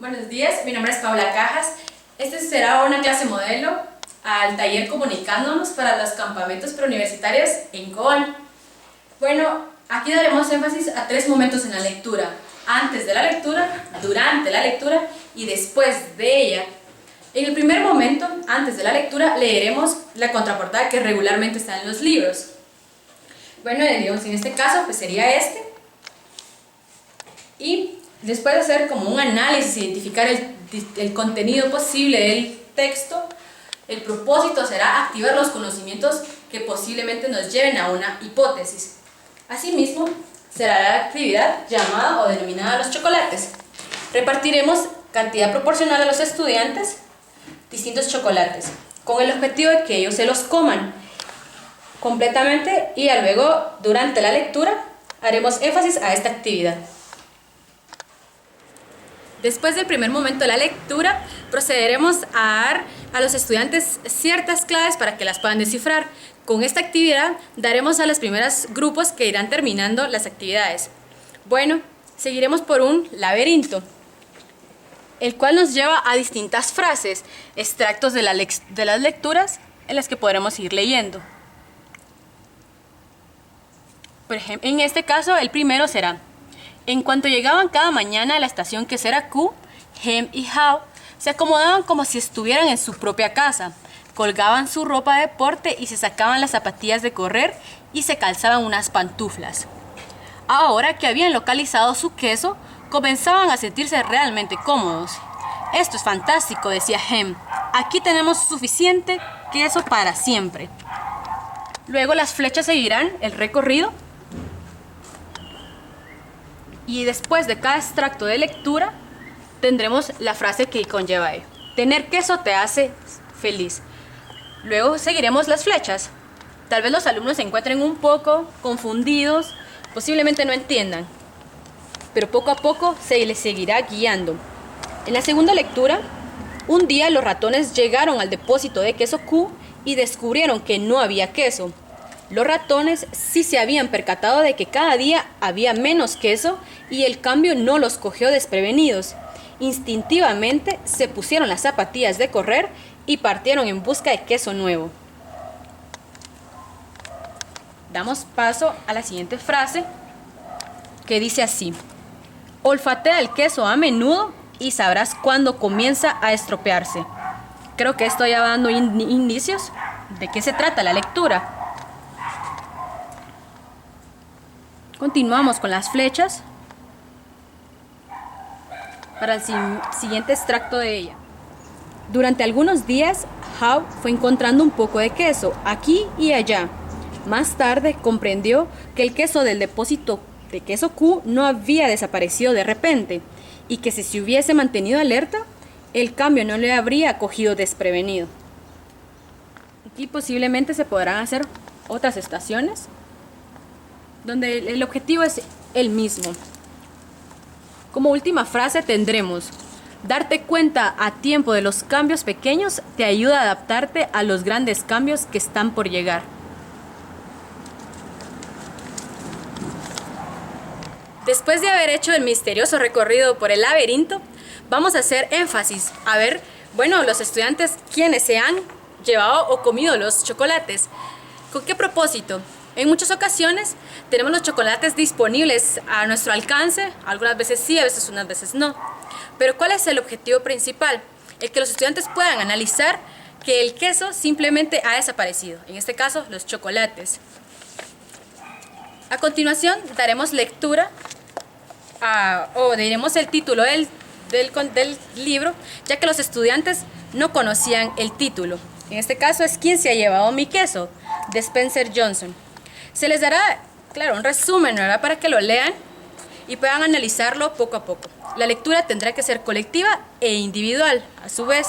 Buenos días, mi nombre es Paula Cajas. Este será una clase modelo al taller Comunicándonos para los campamentos preuniversitarios en Cobán. Bueno, aquí daremos énfasis a 3 momentos en la lectura: antes de la lectura, durante la lectura y después de ella. En el primer momento, antes de la lectura, leeremos la contraportada que regularmente está en los libros. Bueno, digamos, en este caso pues sería este. Y después de hacer como un análisis, identificar el contenido posible del texto, el propósito será activar los conocimientos que posiblemente nos lleven a una hipótesis. Asimismo, será la actividad llamada o denominada los chocolates. Repartiremos cantidad proporcional a los estudiantes distintos chocolates, con el objetivo de que ellos se los coman completamente y luego, durante la lectura, haremos énfasis a esta actividad. Después del primer momento de la lectura, procederemos a dar a los estudiantes ciertas claves para que las puedan descifrar. Con esta actividad daremos a los primeros grupos que irán terminando las actividades. Bueno, seguiremos por un laberinto, el cual nos lleva a distintas frases, extractos de las lecturas en las que podremos ir leyendo. Por ejemplo, en este caso, el primero será: en cuanto llegaban cada mañana a la estación que será Q, Hem y How se acomodaban como si estuvieran en su propia casa, colgaban su ropa de deporte y se sacaban las zapatillas de correr y se calzaban unas pantuflas. Ahora que habían localizado su queso, comenzaban a sentirse realmente cómodos. Esto es fantástico, decía Hem. Aquí tenemos suficiente queso para siempre. Luego las flechas seguirán el recorrido. Y después de cada extracto de lectura, tendremos la frase que conlleva ello: tener queso te hace feliz. Luego seguiremos las flechas. Tal vez los alumnos se encuentren un poco confundidos, posiblemente no entiendan, pero poco a poco se les seguirá guiando. En la segunda lectura, un día los ratones llegaron al depósito de queso Q y descubrieron que no había queso. Los ratones sí se habían percatado de que cada día había menos queso y el cambio no los cogió desprevenidos. Instintivamente se pusieron las zapatillas de correr y partieron en busca de queso nuevo. Damos paso a la siguiente frase, que dice así: olfatea el queso a menudo y sabrás cuándo comienza a estropearse. Creo que esto ya va dando indicios de qué se trata la lectura. Continuamos con las flechas para el siguiente extracto de ella. Durante algunos días, How fue encontrando un poco de queso aquí y allá. Más tarde comprendió que el queso del depósito de queso Q no había desaparecido de repente y que si se hubiese mantenido alerta, el cambio no le habría cogido desprevenido. Aquí posiblemente se podrán hacer otras estaciones donde el objetivo es el mismo. Como última frase tendremos: darte cuenta a tiempo de los cambios pequeños te ayuda a adaptarte a los grandes cambios que están por llegar. Después de haber hecho el misterioso recorrido por el laberinto, vamos a hacer énfasis a ver, los estudiantes quienes se han llevado o comido los chocolates. ¿Con qué propósito? En muchas ocasiones tenemos los chocolates disponibles a nuestro alcance, algunas veces sí, a veces unas veces no. Pero ¿cuál es el objetivo principal? El que los estudiantes puedan analizar que el queso simplemente ha desaparecido, en este caso los chocolates. A continuación daremos lectura o diremos el título del libro, ya que los estudiantes no conocían el título. En este caso es ¿Quién se ha llevado mi queso?, de Spencer Johnson. Se les dará, un resumen, ¿verdad?, para que lo lean y puedan analizarlo poco a poco. La lectura tendrá que ser colectiva e individual, a su vez,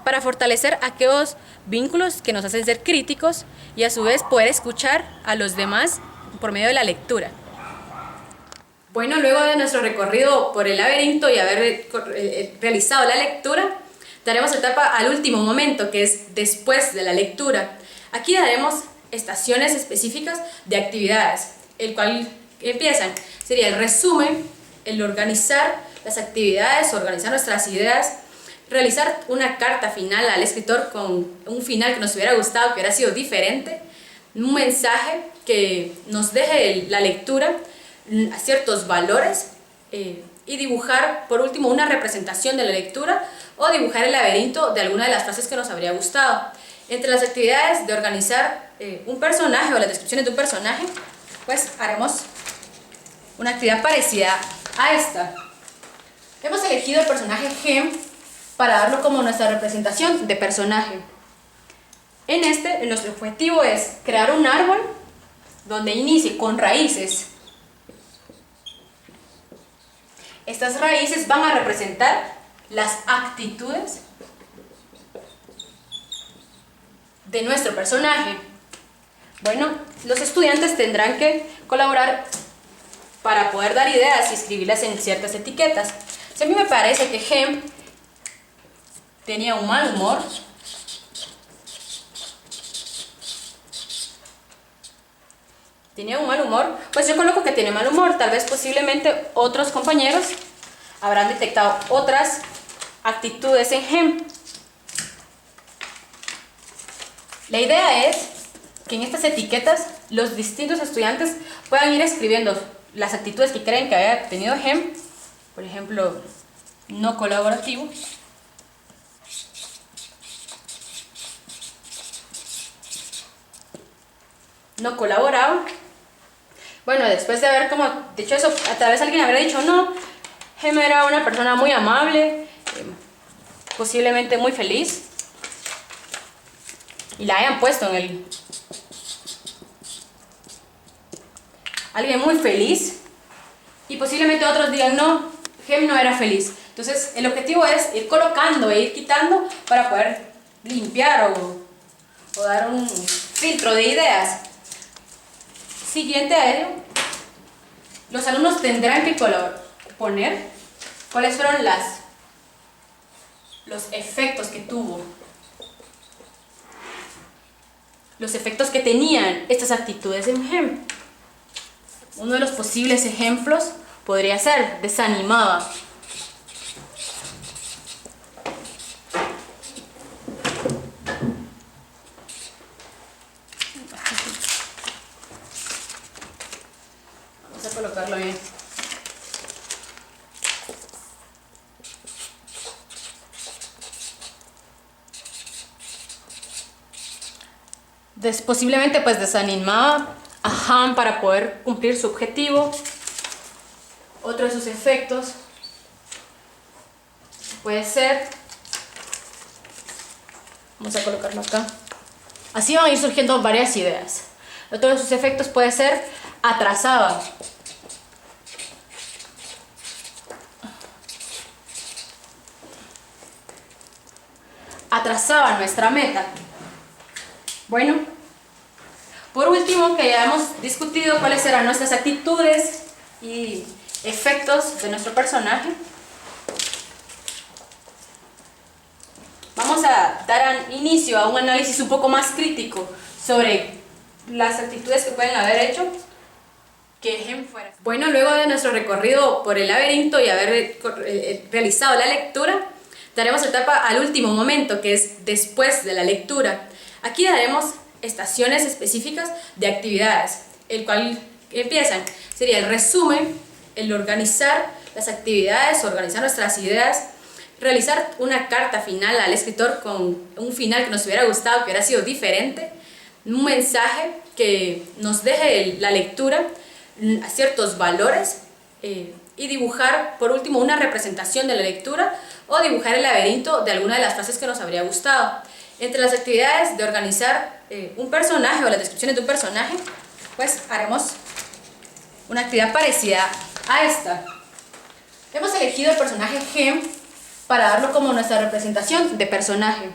para fortalecer aquellos vínculos que nos hacen ser críticos y a su vez poder escuchar a los demás por medio de la lectura. Bueno, luego de nuestro recorrido por el laberinto y haber realizado la lectura, daremos etapa al último momento, que es después de la lectura. Aquí daremos estaciones específicas de actividades, el cual empiezan, sería el resumen, el organizar, las actividades, organizar nuestras ideas, realizar una carta final al escritor con un final que nos hubiera gustado, que hubiera sido diferente, un mensaje que nos deje la lectura ciertos valores, y dibujar por último una representación de la lectura o dibujar el laberinto de alguna de las frases que nos habría gustado. Entre las actividades de organizar un personaje o las descripciones de un personaje, pues haremos una actividad parecida a esta. Hemos elegido el personaje Gem para darlo como nuestra representación de personaje. Nuestro objetivo es crear un árbol donde inicie con raíces. Estas raíces van a representar las actitudes de nuestro personaje. Bueno, los estudiantes tendrán que colaborar para poder dar ideas y escribirlas en ciertas etiquetas. Si a mí me parece que Gem tenía un mal humor, pues yo coloco que tiene mal humor. Tal vez posiblemente otros compañeros habrán detectado otras actitudes en Gem. La idea es que en estas etiquetas los distintos estudiantes puedan ir escribiendo las actitudes que creen que haya tenido Gem. Por ejemplo, no colaborativo, no colaboraba. Bueno, después de haber como dicho eso, tal vez alguien habría dicho, no, Gem era una persona muy amable, posiblemente muy feliz, y la hayan puesto en el... Alguien muy feliz, y posiblemente otros digan, no, Gem no era feliz. Entonces el objetivo es ir colocando e ir quitando para poder limpiar o dar un filtro de ideas. Siguiente a ello, los alumnos tendrán que poner cuáles fueron los efectos que tuvo, los efectos que tenían estas actitudes en Gem. Uno de los posibles ejemplos podría ser desanimaba. Vamos a colocarlo bien. Posiblemente pues desanimaba a Han para poder cumplir su objetivo. Otro de sus efectos puede ser, vamos a colocarlo acá, así van a ir surgiendo varias ideas. Otro de sus efectos puede ser atrasaba. Atrasaba nuestra meta. Bueno, por último, que ya hemos discutido cuáles serán nuestras actitudes y efectos de nuestro personaje, vamos a dar inicio a un análisis un poco más crítico sobre las actitudes que pueden haber hecho que Gem fuera. Bueno, luego de nuestro recorrido por el laberinto y haber realizado la lectura, daremos etapa al último momento, que es después de la lectura. Aquí daremos estaciones específicas de actividades, el cual empiezan, sería el resumen, el organizar las actividades, organizar nuestras ideas, realizar una carta final al escritor con un final que nos hubiera gustado, que hubiera sido diferente, un mensaje que nos deje la lectura ciertos valores, y dibujar por último una representación de la lectura o dibujar el laberinto de alguna de las frases que nos habría gustado. Entre las actividades de organizar un personaje o las descripciones de un personaje, pues haremos una actividad parecida a esta. Hemos elegido el personaje Gem para darlo como nuestra representación de personaje.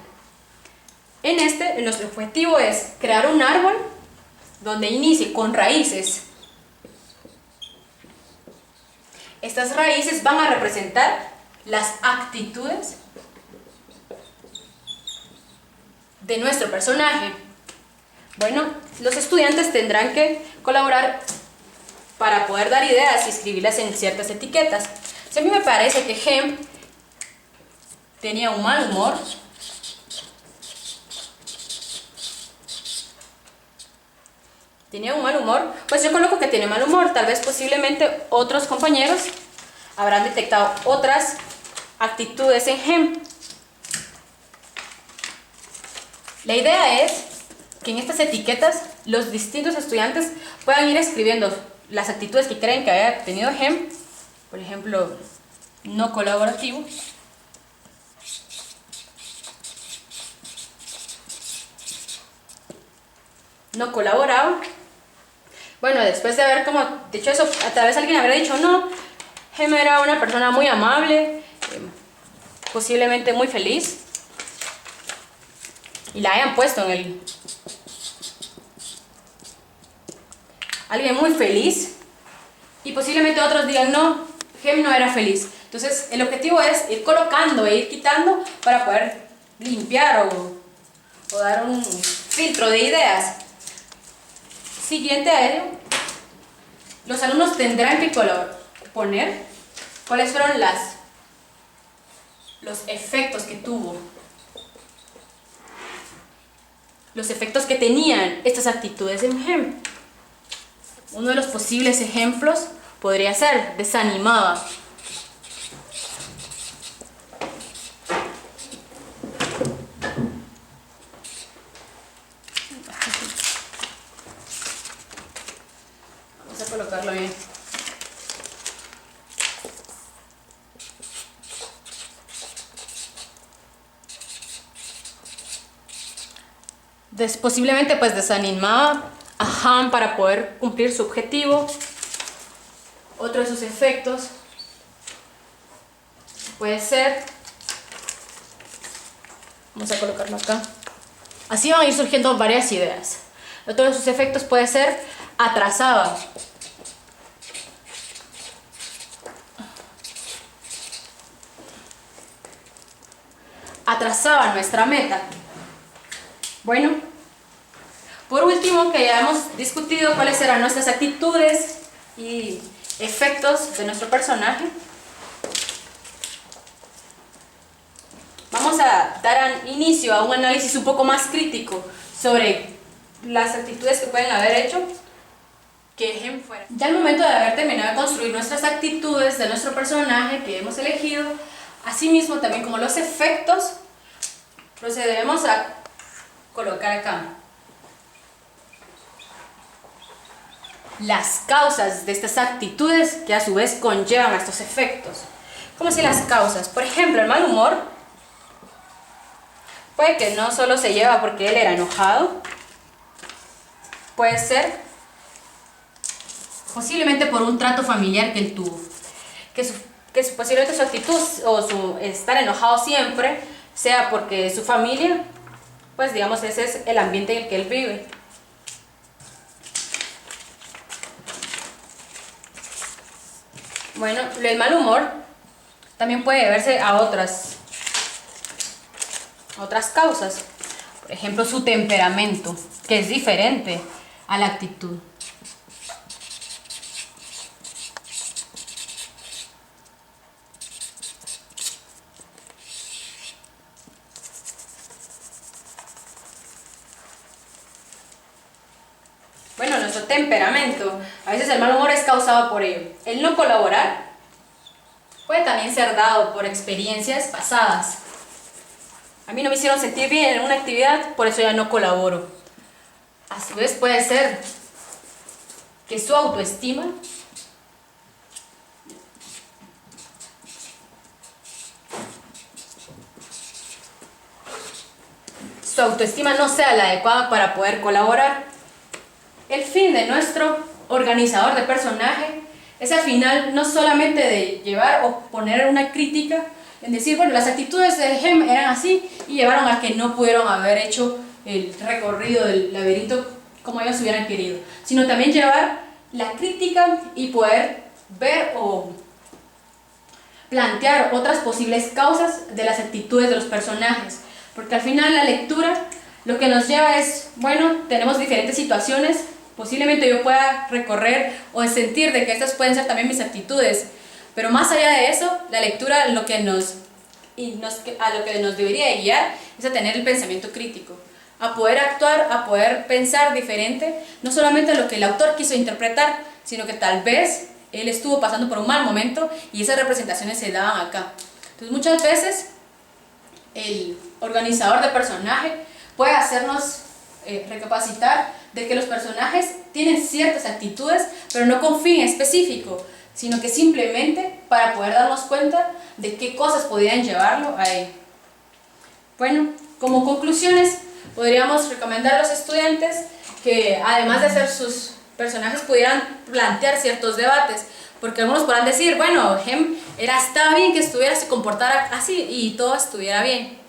Nuestro objetivo es crear un árbol donde inicie con raíces. Estas raíces van a representar las actitudes de nuestro personaje. Bueno, los estudiantes tendrán que colaborar para poder dar ideas y escribirlas en ciertas etiquetas. Si a mí me parece que Hem tenía un mal humor, pues yo coloco que tiene mal humor. Tal vez posiblemente otros compañeros habrán detectado otras actitudes en Hem. La idea es que en estas etiquetas los distintos estudiantes puedan ir escribiendo las actitudes que creen que haya tenido Hem. Por ejemplo, no colaborativo, no colaborado. Bueno, después de haber como dicho eso, tal vez alguien habrá dicho no, Hem era una persona muy amable, posiblemente muy feliz, y la hayan puesto en el... Alguien muy feliz, y posiblemente otros digan no, Hem no era feliz. Entonces el objetivo es ir colocando e ir quitando para poder limpiar o dar un filtro de ideas. Siguiente a ello, los alumnos tendrán que poner cuáles fueron los efectos que tuvo, los efectos que tenían estas actitudes en Hem. Uno de los posibles ejemplos podría ser desanimada. Vamos a colocarlo bien. Posiblemente pues desanimaba a Ham para poder cumplir su objetivo. Otro de sus efectos puede ser, vamos a colocarlo acá, así van a ir surgiendo varias ideas. Otro de sus efectos puede ser atrasaba. Atrasaba nuestra meta. Bueno, por último, que ya hemos discutido cuáles serán nuestras actitudes y efectos de nuestro personaje, vamos a dar inicio a un análisis un poco más crítico sobre las actitudes que pueden haber hecho que Hem fuera. Ya al momento de haber terminado de construir nuestras actitudes de nuestro personaje que hemos elegido, asimismo también como los efectos, procederemos a colocar acá las causas de estas actitudes que a su vez conllevan a estos efectos. ¿Cómo si las causas? Por ejemplo, el mal humor puede que no solo se lleva porque él era enojado, puede ser posiblemente por un trato familiar que él tuvo, posiblemente su actitud o su estar enojado siempre sea porque su familia, pues digamos, ese es el ambiente en el que él vive. Bueno, el mal humor también puede deberse a otras causas. Por ejemplo, su temperamento, que es diferente a la actitud. Bueno, nuestro temperamento, a veces el mal humor es causado por ello. El no colaborar puede también ser dado por experiencias pasadas. A mí no me hicieron sentir bien en una actividad, por eso ya no colaboro. A su vez puede ser que su autoestima no sea la adecuada para poder colaborar. El fin de nuestro organizador de personaje es al final no solamente de llevar o poner una crítica en decir, bueno, las actitudes de Hem eran así y llevaron a que no pudieron haber hecho el recorrido del laberinto como ellos hubieran querido, sino también llevar la crítica y poder ver o plantear otras posibles causas de las actitudes de los personajes, porque al final la lectura lo que nos lleva es, bueno, tenemos diferentes situaciones, posiblemente yo pueda recorrer o sentir de que estas pueden ser también mis actitudes, Pero más allá de eso, la lectura a lo que nos debería de guiar es a tener el pensamiento crítico, a poder actuar, a poder pensar diferente, no solamente lo que el autor quiso interpretar, sino que tal vez él estuvo pasando por un mal momento y esas representaciones se daban acá. Entonces muchas veces el organizador de personaje puede hacernos recapacitar de que los personajes tienen ciertas actitudes, pero no con fin específico, sino que simplemente para poder darnos cuenta de qué cosas podían llevarlo a él. Bueno, como conclusiones, podríamos recomendar a los estudiantes que además de hacer sus personajes pudieran plantear ciertos debates, porque algunos podrán decir, bueno, estaba bien que se comportara así y todo estuviera bien,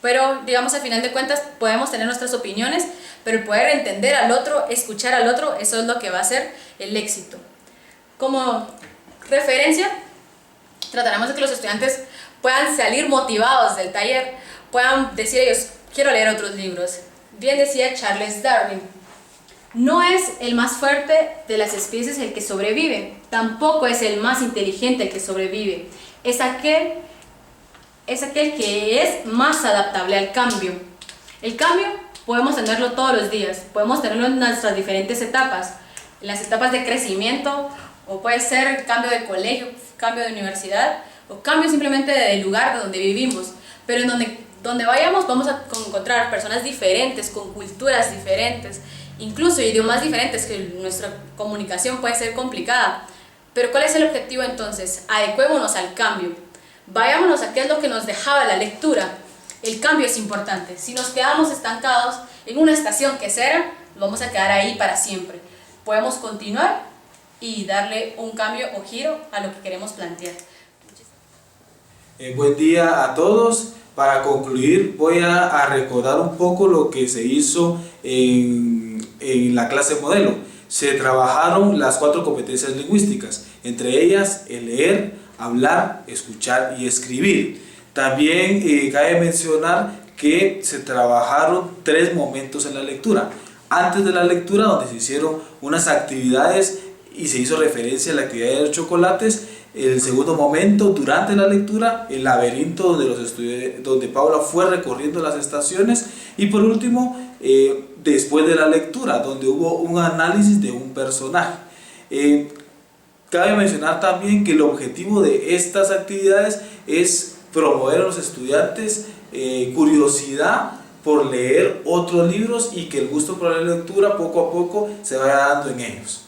pero digamos al final de cuentas podemos tener nuestras opiniones, pero el poder entender al otro, escuchar al otro, eso es lo que va a ser el éxito. Como referencia, trataremos de que los estudiantes puedan salir motivados del taller, puedan decir ellos, quiero leer otros libros. Bien decía Charles Darwin, no es el más fuerte de las especies el que sobrevive, tampoco es el más inteligente el que sobrevive, es aquel que es más adaptable al cambio. El cambio podemos tenerlo todos los días, podemos tenerlo en nuestras diferentes etapas, en las etapas de crecimiento, o puede ser cambio de colegio, cambio de universidad, o cambio simplemente del lugar de donde vivimos, pero en donde vayamos vamos a encontrar personas diferentes, con culturas diferentes, incluso idiomas diferentes, que nuestra comunicación puede ser complicada. Pero ¿cuál es el objetivo entonces? Adecuémonos al cambio, vayámonos a qué es lo que nos dejaba la lectura. El cambio es importante. Si nos quedamos estancados en una estación que será, vamos a quedar ahí para siempre. Podemos continuar y darle un cambio o giro a lo que queremos plantear. Buen día a todos. Para concluir voy a recordar un poco lo que se hizo en la clase modelo. Se trabajaron las 4 competencias lingüísticas, entre ellas el leer, hablar, escuchar y escribir. También cabe mencionar que se trabajaron 3 momentos en la lectura. Antes de la lectura, donde se hicieron unas actividades y se hizo referencia a la actividad de los chocolates. El segundo momento, durante la lectura, el laberinto donde Paula fue recorriendo las estaciones. Y por último, después de la lectura, donde hubo un análisis de un personaje. Cabe mencionar también que el objetivo de estas actividades es promover a los estudiantes curiosidad por leer otros libros y que el gusto por la lectura poco a poco se vaya dando en ellos.